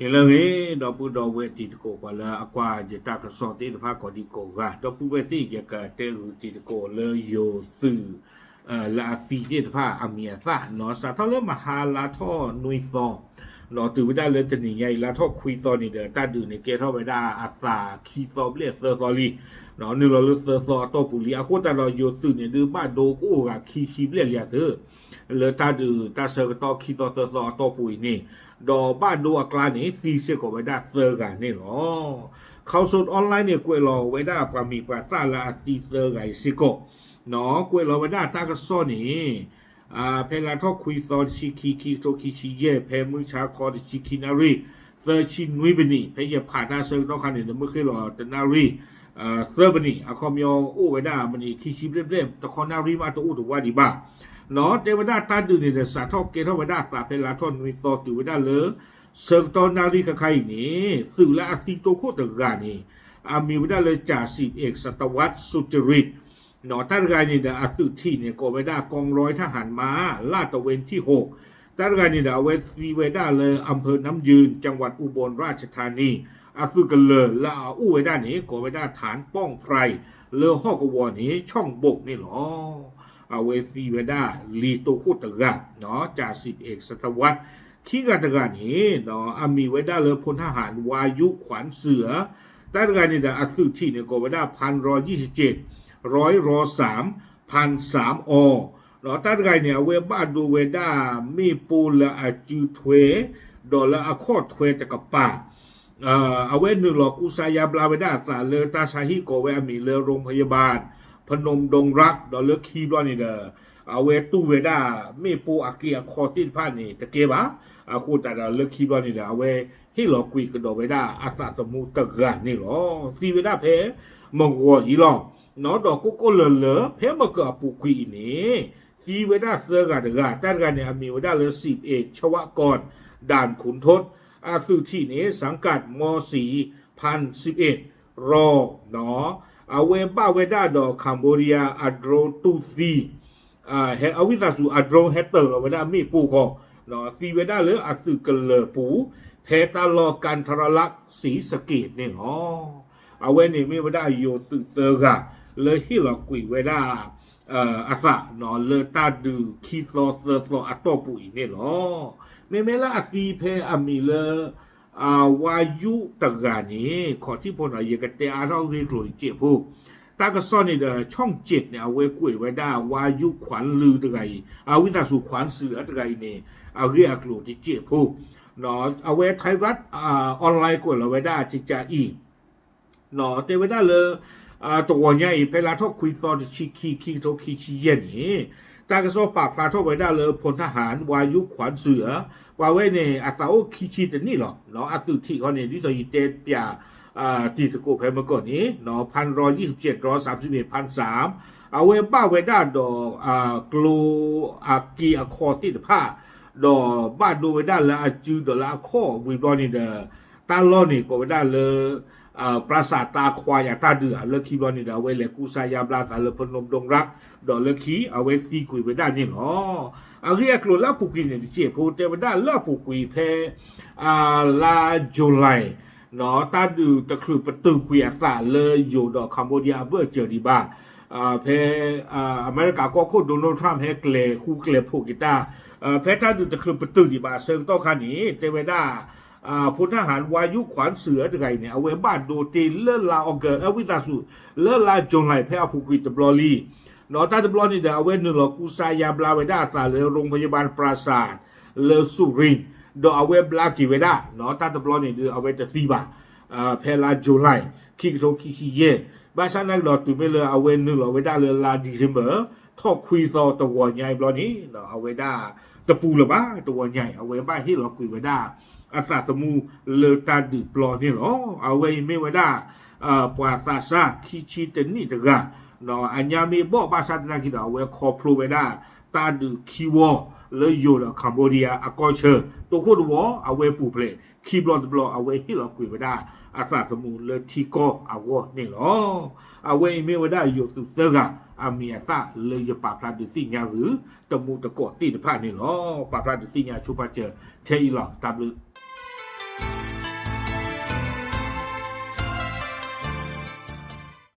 นี่เลยดอกปูดอกเวทีตะโกกว่าละอากว่าจะตากระสอบที่ภาคกอดีโกกะดอกปูเวทีเกี่ยวกับเตรูติตะโกเลยโยสื่อลาฟีที่ภาคอเมียซะเนาะสาทอเลมหาลาท่อนุยซอเนาะตื่นไปได้เลยจะหนีไงลาท่อคุยตอนนี้เด้อตาดื่นในเกท่อไปได้อัตราคีซอเรียเซอร์ซอรี่เนาะนี่เราเลือกเซอร์ซอโตปุลีอาโคตาเราโยตื่นเนี่ยดื้อบ้านโดกูกับคีเรียเรียเด้อเลยตาดื่นตาเซอร์ตอคีซอเซอร์ซอโตปุยนี่ดอบ้านดูอักลานี่ซีเซก็ไว้ได้เซอร์กันนี่หรอเขาสดออนไลน์เนี่ยกวยรอไว้ได้ปามีปาตาลาตีเซอร์ไงซิโกเนาะกวยรอไว้ได้ตากระซ้อนี่เพลาทอคุยซอนชิคีโตคิชิเย่เพมือชาคอดชิคินารีเซอร์ชินุยเบนีเพยผ่านหน้าเซอร์ต้องคันเนี่ยเมื่อเคยรอตนารีเซอร์เบนีอะคอมยออู้ไว้ได้มันนี่คิชิเล่มตะคอนารีมาตัวอู้ตัวว่าดีบ้าเนาะเทวดาตาดูนี่เดสาทอกเกทวดาตาเพลาทอนวิโตติวดาเลเซิร์ตอนนารีกะไคนี่สื่อและอติโตโคตกานี่มีวดาเลยจ่าสิบเอกสัตวัตสุจริตเนาะท่านกายนี่เดอตุที่เนี่ยก็วดากองร้อยทหารม้าลาดตระเวนที่6ท่านกายนี่เดเวสีเวดาเลยอำเภอน้ำยืนจังหวัดอุบลราชธานีสุกันเลยละอู้เวดานี่ก็วดาฐานป้องไพรเลอฮอกวอนี่ช่องบกนี่หรอเวฟีเวดาลีโตโคตกะเนาะจ่าสิบเอกสัตวัตขี้กาตกานี้เนาะมีเวดาเลอพลทหารวายุขวัญเสือตากานี่ดาอัตุที่เนี่ยก็เวดา1,1271,103,103เนาะตากาเนี่ยเวบ้าดูเวดามีปูละอจูทเวดอละอคอทเวตะกปาเอาเวนึงหลอกุสายาบลาเวดาตาเลอตาชาฮิโกเวมีเลอโรงพยาบาลพนมดงรักดอลเลอร์คีบลอนี่เด้อเอาเวตูเวดาไม่ปูอากีอาคอตินพานี่ตะเก็บอาคูตาดอลเลอร์คีบลอนี่เด้อเอาเวให้หลอกกุยกระโดเวดาอาสาสมุตะกันนี่หรอซีเวดาเพมงกัวอีหลอเนาะดอกกุกเลอเพมกะปูกุยนี่ซีเวดาเสือกะตะกะตัดกันเนี่ยมีเวดาเลอสิบเอกชวกรด่านขุนทดสุที่นี้สังกัดม4,011รอเนาะเวบ้าเวดาดอคัมโบเดียอัดโรตูซีเฮอวิตาสูอัดโรเฮเตอร์เวดามีปูคอเนาะซีเวดาเลยอัสึกเลปูเพตาลอกันทรลักษ์ศรีสะเกดนี่อ๋อเวนี่มีเวดาโยตึเตอร์กะเลยฮิลกุยเวดาอัสะเนาะเลตาดูคีโซเซอร์โซอัตโตปุยนี่หรอเมลาซีเพมีเลวายุตะกานี่ขอที่พลอะไรกันแต่เราเรียกหลุยเจ็บผู้ตากระซ่อนนี่เด้อช่อง7เนี่ยเอาไว้กุยไว้ได้วายุขวัญลือตะไกวินาสุขวัญเสือตะไกนี่เรียกหลุยเจ็บผู้เนาะเอาไว้ไทยรัฐออนไลน์กดเราไว้ได้จิจาอีเนาะแต่ไว้ได้เลยตัวใหญ่เพลาทอกคุยตอนคีโตคีเย็นนี่ตากระซ่อปากปลาทอกไว้ได้เลยพลทหารวายุขวัญเสือว่าเว้เนี่ยอัตราโอคิดแต่นี่หรอเนาะอัตราที่เขาเนี่ยที่ตัวยีเตปยาตีสกุเพเมื่อก่อนนี้เนาะ1,127 131,103เอาเว้บ้าเวด้าดอกลูกีอคอติดผ้าดอบ้าดูเวด้าละจูดละข้อวิบลอนี่เดอตาล้อนี่ก็เวด้าเลยปราสาทตาควายตาเดือเลคีบลอนี่เดอเวเลกุสายาบลาตาเลพนมดงรักดอเลคีเอาเวฟีกุยเวด้านี่หรอเรียกลาปุกินเนี่ยเจ็บพูดแต่ว่าได้ลาปุกิเพลาจุไลเนาะตาดูตะครุประตูกุยอัตราเลยอยู่ดอกคัมโบเดียเบอร์เจอดีบ้าเพอเมริกาก็โคโดนัลด์ทรัมป์ให้เกลคู่เกลพูกิตาเพตาดูตะครุประตูดีบ้าเซิงโตคันนี้แต่ว่าได้พลทหารวายุขวัญเสืออะไรเนี่ยเอาไว้บ้านดูตีเลื่อนลาออกเกิดวิตาสุเลื่อนลาจุไลเพอปุกิตบลอลีเนาะตาตบลอนี่เดี๋ยวเอาไว้หนึ่งหลอกกุสายาบลาเวด้าตาเลยโรงพยาบาลปราสาทเลสุรินเดี๋ยวเอาไว้บลากิเวด้าเนาะตาตบลอนี่เดี๋ยวเอาไว้จะซีบาเพลาจูไลคิกโตคิชิเย่บ้านฉันนั่งรอตื่นไม่เลยเอาไว้หนึ่งหลอกเวด้าเลยลาดิเซมเบอร์ทอกคุยต่อตัวใหญ่บลอนี่เนาะเอาไว้ด้าตะปูหรือบ้าตัวใหญ่เอาไว้บ้านที่เราคุยไว้ด้าอาสาสมูเลตาดิบลอนี่หรอเอาไว้ไม่ไว้ด้าปวาตาซาคิชิเตนี่ตะกะเนาะอันยามีบอกภาษาต่างๆที่เราเวคอพลูเวด้าตาดูคีวอเลยอยู่ในคัมโบเดียอากอเชอร์ตัวโคตรวอเอาไว้ปูเพลคีบลอดบลอเอาไว้ที่เราคุยเวด้าอาสาสมุนเลยทีโกเอาวะนี่หรอเอาไว้ไม่เวด้าอยู่สุดเสือกอามีอาตาเลยจะปราบพลาดดุสิญาหรือตะมูตะกอดตีนผ้านี่หรอปราบพลาดดุสิญาชูปาเจอเทอีหลอตามลือ